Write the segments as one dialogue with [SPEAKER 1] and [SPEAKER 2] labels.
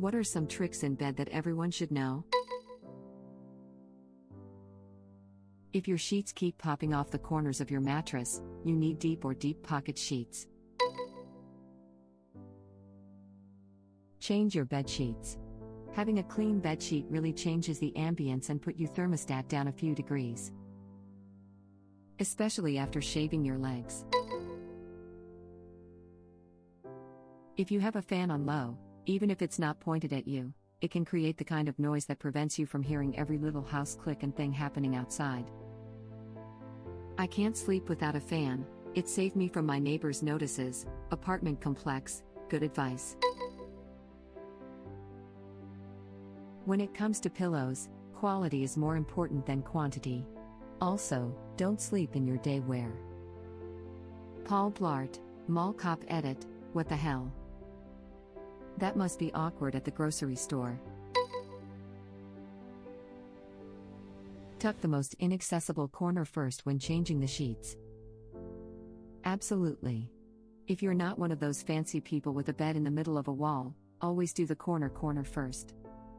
[SPEAKER 1] What are some tricks in bed that everyone should know? If your sheets keep popping off the corners of your mattress, you need deep or deep pocket sheets. Change your bed sheets. Having a clean bed sheet really changes the ambience and put your thermostat down a few degrees. Especially after shaving your legs. If you have a fan on low, even if it's not pointed at you, it can create the kind of noise that prevents you from hearing every little house click and thing happening outside. I can't sleep without a fan. It saved me from my neighbor's notices. Apartment complex, good advice. When it comes to pillows, quality is more important than quantity. Also, don't sleep in your day wear. Paul Blart, Mall Cop Edit, what the hell? That must be awkward at the grocery store. Tuck the most inaccessible corner first when changing the sheets. Absolutely. If you're not one of those fancy people with a bed in the middle of a wall, always do the corner first.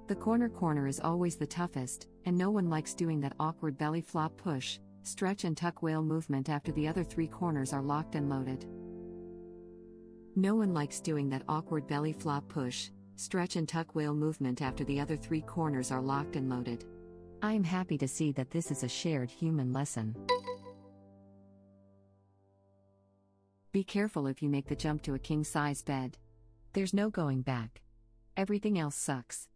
[SPEAKER 1] The corner is always the toughest, and no one likes doing that awkward belly flop push, stretch and tuck whale movement after the other three corners are locked and loaded. No one likes doing that awkward belly flop push, stretch and tuck whale movement after the other three corners are locked and loaded. I am happy to see that this is a shared human lesson. Be careful if you make the jump to a king-size bed. There's no going back. Everything else sucks.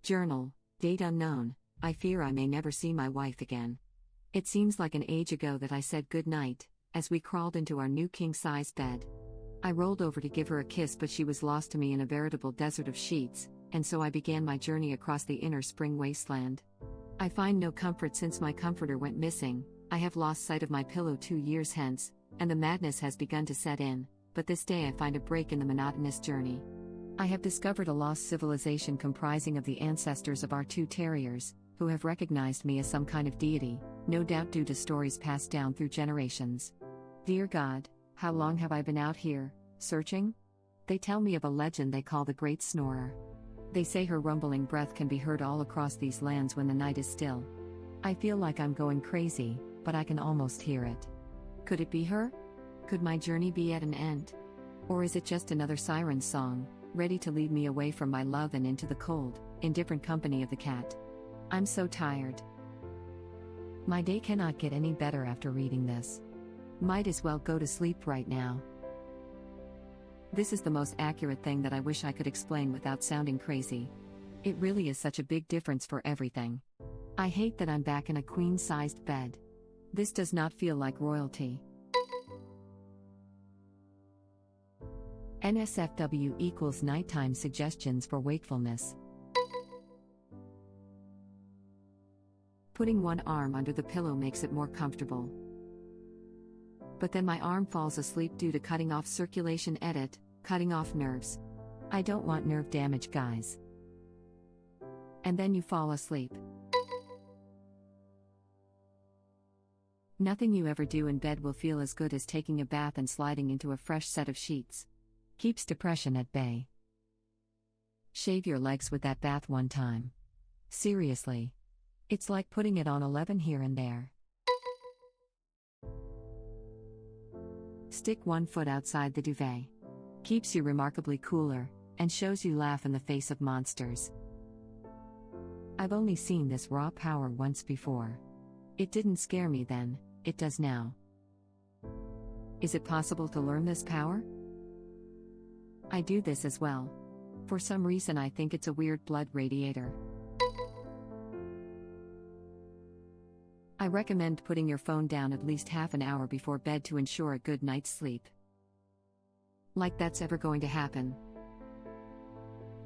[SPEAKER 1] Journal, date unknown. I fear I may never see my wife again. It seems like an age ago that I said good night, as we crawled into our new king-size bed. I rolled over to give her a kiss, but she was lost to me in a veritable desert of sheets, and so I began my journey across the inner spring wasteland. I find no comfort since my comforter went missing. I have lost sight of my pillow 2 years hence, and the madness has begun to set in, but this day I find a break in the monotonous journey. I have discovered a lost civilization comprising of the ancestors of our 2 terriers, who have recognized me as some kind of deity, no doubt due to stories passed down through generations. Dear God, how long have I been out here, searching? They tell me of a legend they call the Great Snorer. They say her rumbling breath can be heard all across these lands when the night is still. I feel like I'm going crazy, but I can almost hear it. Could it be her? Could my journey be at an end? Or is it just another siren song, ready to lead me away from my love and into the cold, indifferent company of the cat? I'm so tired. My day cannot get any better after reading this. Might as well go to sleep right now. This is the most accurate thing that I wish I could explain without sounding crazy. It really is such a big difference for everything. I hate that I'm back in a queen-sized bed. This does not feel like royalty. NSFW equals nighttime suggestions for wakefulness. Putting one arm under the pillow makes it more comfortable. But then my arm falls asleep due to cutting off circulation. Edit, cutting off nerves. I don't want nerve damage, guys. And then you fall asleep. Nothing you ever do in bed will feel as good as taking a bath and sliding into a fresh set of sheets. Keeps depression at bay. Shave your legs with that bath one time. Seriously. It's like putting it on 11 here and there. Stick one foot outside the duvet. Keeps you remarkably cooler, and shows you laugh in the face of monsters. I've only seen this raw power once before. It didn't scare me then, it does now. Is it possible to learn this power? I do this as well. For some reason I think it's a weird blood radiator. I recommend putting your phone down at least half an hour before bed to ensure a good night's sleep. Like that's ever going to happen.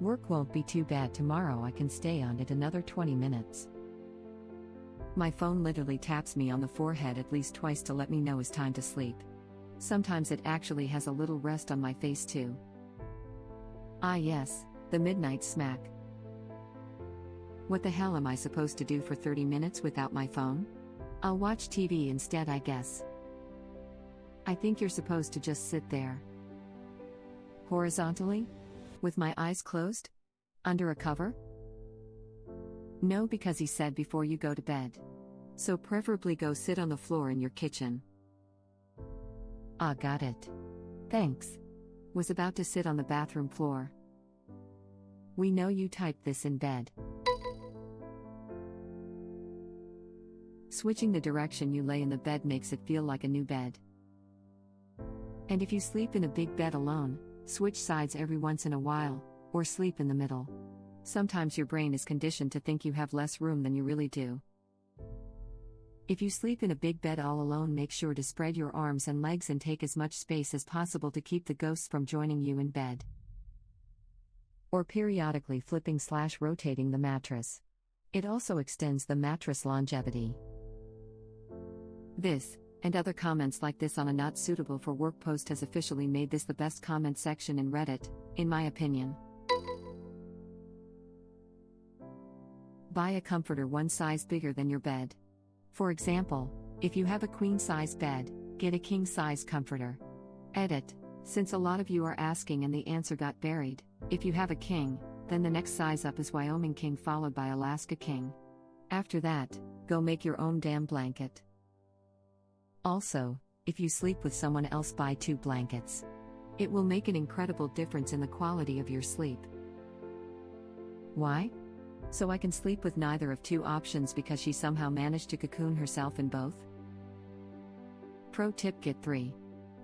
[SPEAKER 1] Work won't be too bad tomorrow, I can stay on it another 20 minutes. My phone literally taps me on the forehead at least twice to let me know it's time to sleep. Sometimes it actually has a little rest on my face too. Ah yes, the midnight smack. What the hell am I supposed to do for 30 minutes without my phone? I'll watch TV instead, I guess. I think you're supposed to just sit there. Horizontally? With my eyes closed? Under a cover? No, because he said before you go to bed. So preferably go sit on the floor in your kitchen. Ah, got it. Thanks. Was about to sit on the bathroom floor. We know you typed this in bed. Switching the direction you lay in the bed makes it feel like a new bed. And if you sleep in a big bed alone, switch sides every once in a while, or sleep in the middle. Sometimes your brain is conditioned to think you have less room than you really do. If you sleep in a big bed all alone, make sure to spread your arms and legs and take as much space as possible to keep the ghosts from joining you in bed. Or periodically flipping/rotating the mattress. It also extends the mattress longevity. This, and other comments like this on a not suitable for work post has officially made this the best comment section in Reddit, in my opinion. Buy a comforter one size bigger than your bed. For example, if you have a queen-size bed, get a king-size comforter. Edit. Since a lot of you are asking and the answer got buried, if you have a king, then the next size up is Wyoming king followed by Alaska king. After that, go make your own damn blanket. Also, if you sleep with someone else, buy 2 blankets. It will make an incredible difference in the quality of your sleep. Why? So I can sleep with neither of 2 options because she somehow managed to cocoon herself in both? Pro tip: get 3.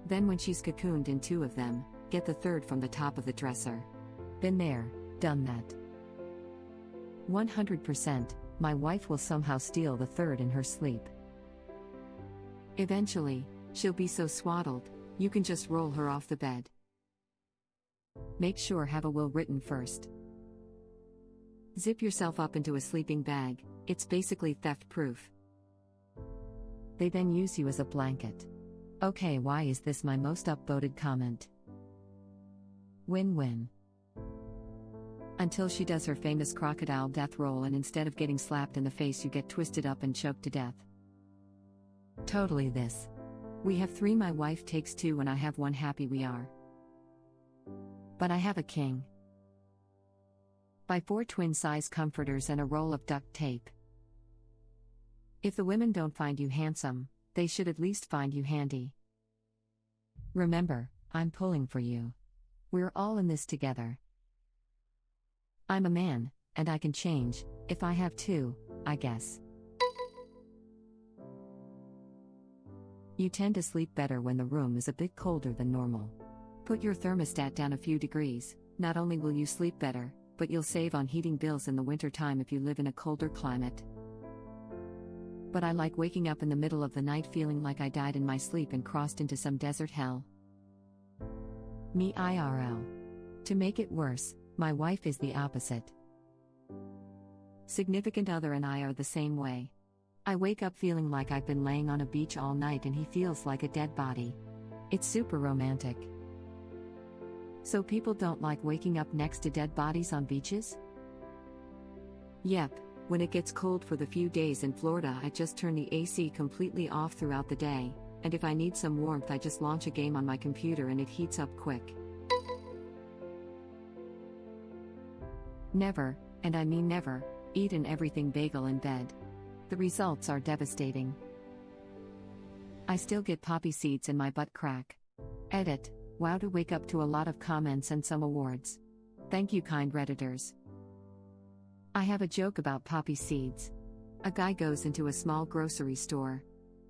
[SPEAKER 1] Then when she's cocooned in 2 of them, get the 3rd from the top of the dresser. Been there, done that. 100%, my wife will somehow steal the 3rd in her sleep. Eventually, she'll be so swaddled, you can just roll her off the bed. Make sure have a will written first. Zip yourself up into a sleeping bag, it's basically theft-proof. They then use you as a blanket. Okay, why is this my most upvoted comment? Win-win. Until she does her famous crocodile death roll and instead of getting slapped in the face you get twisted up and choked to death. Totally this. We have 3, my wife takes 2 and I have 1, happy we are. But I have a king. Buy 4 twin-size comforters and a roll of duct tape. If the women don't find you handsome, they should at least find you handy. Remember, I'm pulling for you. We're all in this together. I'm a man, and I can change, if I have to, I guess. You tend to sleep better when the room is a bit colder than normal. Put your thermostat down a few degrees, not only will you sleep better, but you'll save on heating bills in the wintertime if you live in a colder climate. But I like waking up in the middle of the night feeling like I died in my sleep and crossed into some desert hell. Me IRL. To make it worse, my wife is the opposite. Significant other and I are the same way. I wake up feeling like I've been laying on a beach all night and he feels like a dead body. It's super romantic. So people don't like waking up next to dead bodies on beaches? Yep, when it gets cold for the few days in Florida I just turn the AC completely off throughout the day, and if I need some warmth I just launch a game on my computer and it heats up quick. Never, and I mean never, eat an everything bagel in bed. The results are devastating. I still get poppy seeds in my butt crack. Edit. Wow, to wake up to a lot of comments and some awards. Thank you, kind Redditors. I have a joke about poppy seeds. A guy goes into a small grocery store.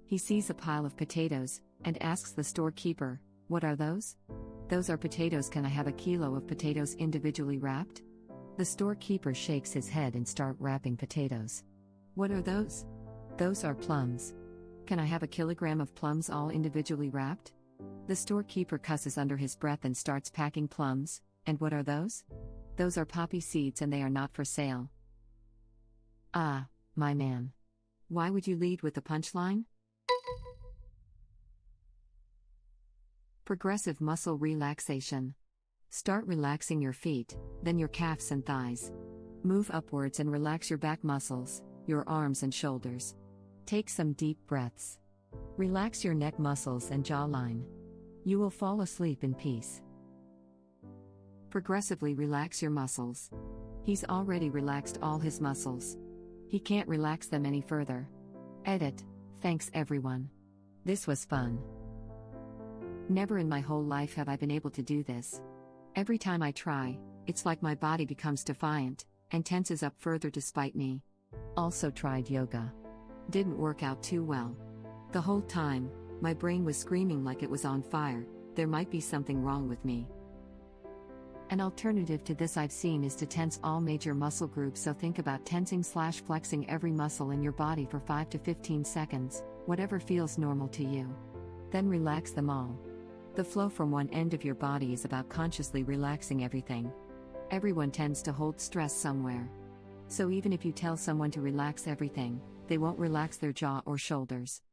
[SPEAKER 1] He sees a pile of potatoes, and asks the storekeeper, "What are those?" "Those are potatoes. Can I have a kilo of potatoes individually wrapped?" The storekeeper shakes his head and starts wrapping potatoes. "What are those?" "Those are plums. Can I have a kilogram of plums all individually wrapped?" The storekeeper cusses under his breath and starts packing plums. "And what are those?" "Those are poppy seeds and they are not for sale." Ah, my man. Why would you lead with the punchline? Progressive muscle relaxation. Start relaxing your feet, then your calves and thighs. Move upwards and relax your back muscles, your arms and shoulders. Take some deep breaths. Relax your neck muscles and jawline. You will fall asleep in peace. Progressively relax your muscles. He's already relaxed all his muscles. He can't relax them any further. Edit. Thanks everyone. This was fun. Never in my whole life have I been able to do this. Every time I try, it's like my body becomes defiant and tenses up further despite me. Also tried yoga. Didn't work out too well. The whole time, my brain was screaming like it was on fire, there might be something wrong with me. An alternative to this I've seen is to tense all major muscle groups, so think about tensing/flexing every muscle in your body for 5 to 15 seconds, whatever feels normal to you. Then relax them all. The flow from one end of your body is about consciously relaxing everything. Everyone tends to hold stress somewhere. So even if you tell someone to relax everything, they won't relax their jaw or shoulders.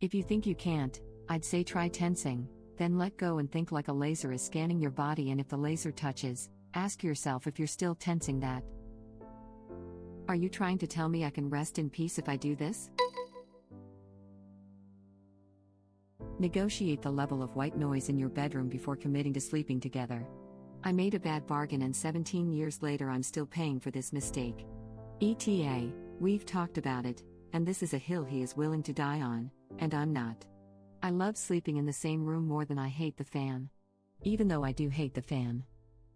[SPEAKER 1] If you think you can't, I'd say try tensing, then let go and think like a laser is scanning your body, and if the laser touches, ask yourself if you're still tensing that. Are you trying to tell me I can rest in peace if I do this? Negotiate the level of white noise in your bedroom before committing to sleeping together. I made a bad bargain and 17 years later I'm still paying for this mistake. ETA, we've talked about it, and this is a hill he is willing to die on, and I'm not. I love sleeping in the same room more than I hate the fan. Even though I do hate the fan.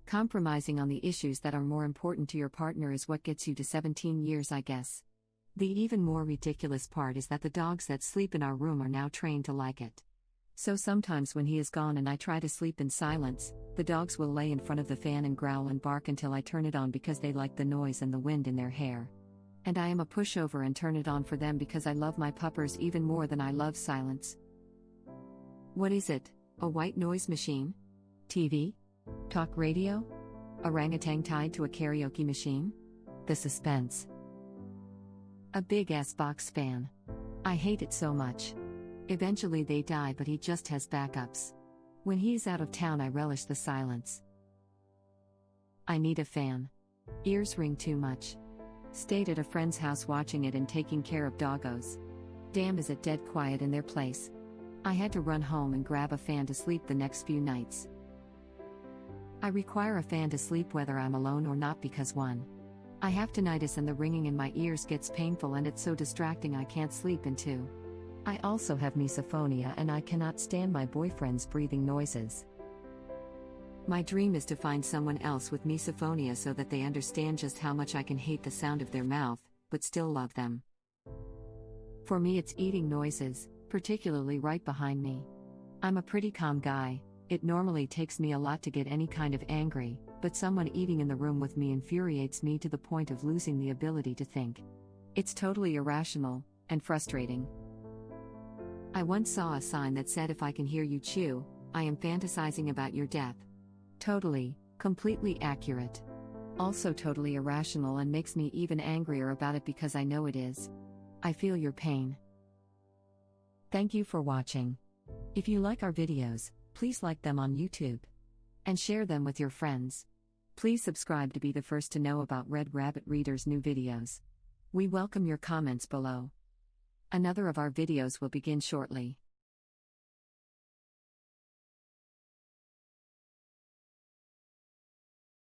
[SPEAKER 1] Compromising on the issues that are more important to your partner is what gets you to 17 years, I guess. The even more ridiculous part is that the dogs that sleep in our room are now trained to like it. So sometimes when he is gone and I try to sleep in silence, the dogs will lay in front of the fan and growl and bark until I turn it on because they like the noise and the wind in their hair. And I am a pushover and turn it on for them because I love my puppers even more than I love silence. What is it? A white noise machine? TV? Talk radio? Orangutan tied to a karaoke machine? The suspense. A big-ass box fan. I hate it so much. Eventually they die, but he just has backups. When he's out of town I relish the silence. I need a fan. Ears ring too much. Stayed at a friend's house watching it and taking care of doggos. Damn, is it dead quiet in their place. I had to run home and grab a fan to sleep the next few nights. I require a fan to sleep whether I'm alone or not because 1. I have tinnitus and the ringing in my ears gets painful and it's so distracting I can't sleep, and 2. I also have misophonia and I cannot stand my boyfriend's breathing noises. My dream is to find someone else with misophonia so that they understand just how much I can hate the sound of their mouth, but still love them. For me it's eating noises, particularly right behind me. I'm a pretty calm guy. It normally takes me a lot to get any kind of angry, but someone eating in the room with me infuriates me to the point of losing the ability to think. It's totally irrational and frustrating. I once saw a sign that said, "If I can hear you chew, I am fantasizing about your death." Totally, completely accurate. Also totally irrational and makes me even angrier about it because I know it is. I feel your pain. Thank you for watching. If you like our videos, please like them on YouTube. And share them with your friends. Please subscribe to be the first to know about Red Rabbit Reader's new videos. We welcome your comments below. Another of our videos will begin shortly.